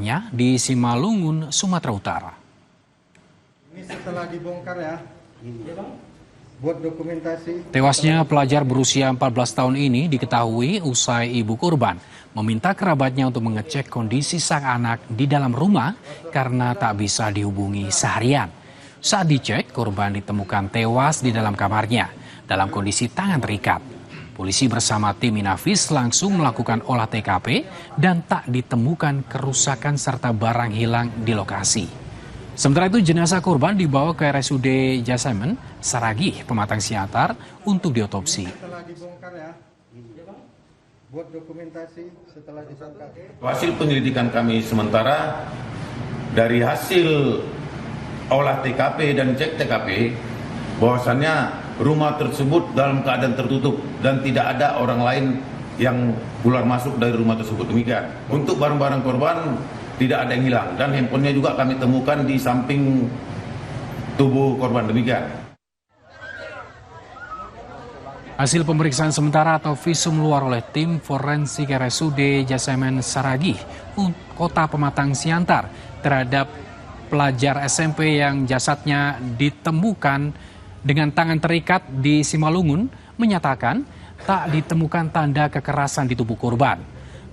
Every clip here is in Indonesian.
rumahnya di Simalungun, Sumatera Utara. Ini setelah dibongkar ya, buat dokumentasi. Tewasnya pelajar berusia 14 tahun ini diketahui usai ibu korban meminta kerabatnya untuk mengecek kondisi sang anak di dalam rumah karena tak bisa dihubungi seharian. Saat dicek, korban ditemukan tewas di dalam kamarnya dalam kondisi tangan terikat. Polisi bersama tim Inafis langsung melakukan olah TKP dan tak ditemukan kerusakan serta barang hilang di lokasi. Sementara itu jenazah korban dibawa ke RSUD Jasemen, Saragih, Pematang Siantar untuk diotopsi. Setelah dibongkar ya, buat dokumentasi setelah dibongkar. Hasil penyelidikan kami sementara dari hasil olah TKP dan cek TKP bahwasannya rumah tersebut dalam keadaan tertutup dan tidak ada orang lain yang keluar masuk dari rumah tersebut. Demikian. Untuk barang-barang korban tidak ada yang hilang dan handphonenya juga kami temukan di samping tubuh korban. Demikian. Hasil pemeriksaan sementara atau visum luar oleh tim forensik RSUD Jasemen Saragih, Kota Pematang Siantar terhadap pelajar SMP yang jasadnya ditemukan dengan tangan terikat di Simalungun menyatakan tak ditemukan tanda kekerasan di tubuh korban.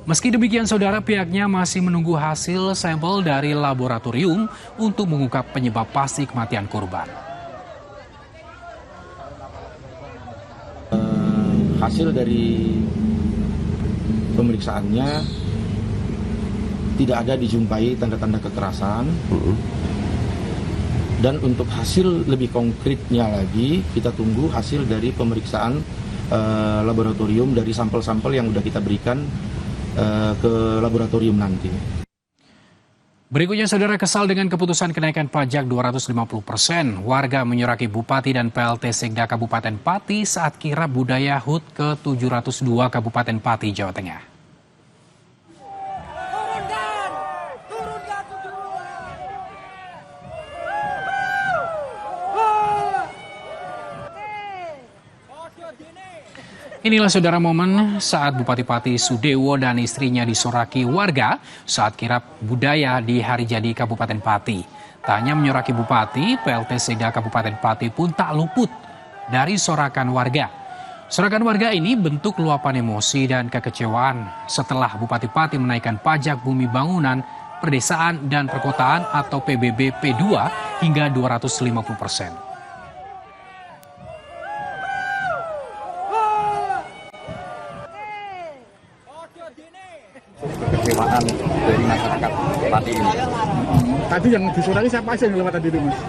Meski demikian, saudara, pihaknya masih menunggu hasil sampel dari laboratorium untuk mengungkap penyebab pasti kematian korban. Hasil dari pemeriksaannya tidak ada dijumpai tanda-tanda kekerasan. Dan untuk hasil lebih konkretnya lagi, kita tunggu hasil dari pemeriksaan laboratorium dari sampel-sampel yang sudah kita berikan ke laboratorium nanti. Berikutnya, saudara, kesal dengan keputusan kenaikan pajak 250%. Warga menyoraki Bupati dan PLT Sekda Kabupaten Pati saat kirap budaya HUT ke-702 Kabupaten Pati, Jawa Tengah. Inilah, saudara, momen saat Bupati Pati Sudewo dan istrinya disoraki warga saat kirap budaya di Hari Jadi Kabupaten Pati. Tak hanya menyoraki Bupati, PLT Sekda Kabupaten Pati pun tak luput dari sorakan warga. Sorakan warga ini bentuk luapan emosi dan kekecewaan setelah Bupati Pati menaikkan pajak bumi bangunan, perdesaan, dan perkotaan atau PBB P2 hingga 250%. Kekecewaan dari masyarakat Pati ini. Tadi yang disoraki siapa aja yang lewat tadi itu, Mas?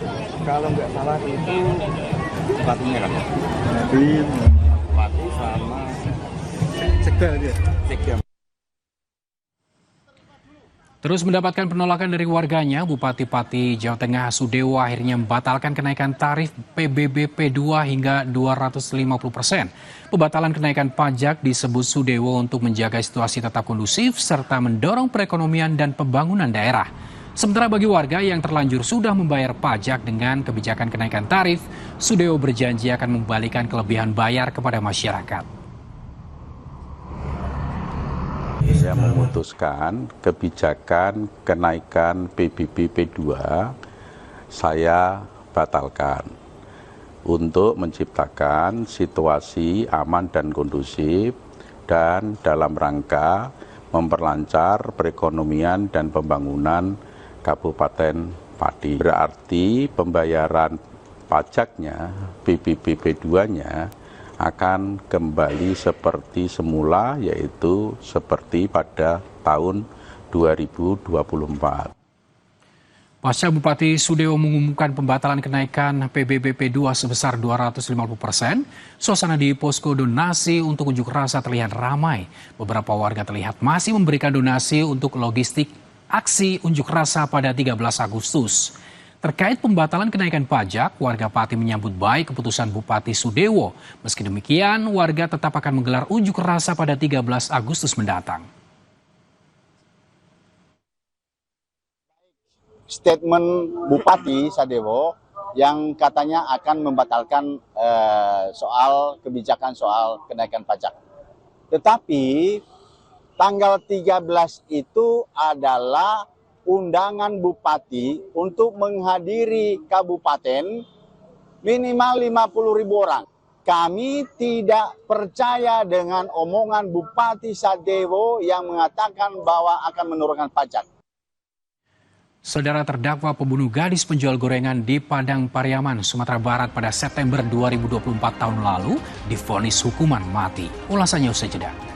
Kalau nggak salah itu Bupatinya kan? Bupati sama Sekda dia. Sekda. Terus mendapatkan penolakan dari warganya, Bupati Pati Jawa Tengah Sudewo akhirnya membatalkan kenaikan tarif PBB P2 hingga 250%. Pembatalan kenaikan pajak disebut Sudewo untuk menjaga situasi tetap kondusif serta mendorong perekonomian dan pembangunan daerah. Sementara bagi warga yang terlanjur sudah membayar pajak dengan kebijakan kenaikan tarif, Sudewo berjanji akan membalikan kelebihan bayar kepada masyarakat. Saya memutuskan kebijakan kenaikan PBB P2 saya batalkan untuk menciptakan situasi aman dan kondusif dan dalam rangka memperlancar perekonomian dan pembangunan Kabupaten Pati. Berarti pembayaran pajaknya PBB P2-nya akan kembali seperti semula, yaitu seperti pada tahun 2024. Pasca Bupati Sudewo mengumumkan pembatalan kenaikan PBB P2 sebesar 250%, suasana di posko donasi untuk unjuk rasa terlihat ramai. Beberapa warga terlihat masih memberikan donasi untuk logistik aksi unjuk rasa pada 13 Agustus. Terkait pembatalan kenaikan pajak, warga Pati menyambut baik keputusan Bupati Sudewo. Meski demikian, warga tetap akan menggelar unjuk rasa pada 13 Agustus mendatang. Statement Bupati Sudewo yang katanya akan membatalkan soal kebijakan soal kenaikan pajak. Tetapi tanggal 13 itu adalah undangan bupati untuk menghadiri kabupaten minimal 50.000 orang. Kami tidak percaya dengan omongan Bupati Sadewo yang mengatakan bahwa akan menurunkan pajak. Saudara terdakwa pembunuh gadis penjual gorengan di Padang Pariaman, Sumatera Barat pada September 2024 tahun lalu divonis hukuman mati. Ulasannya usai jeda.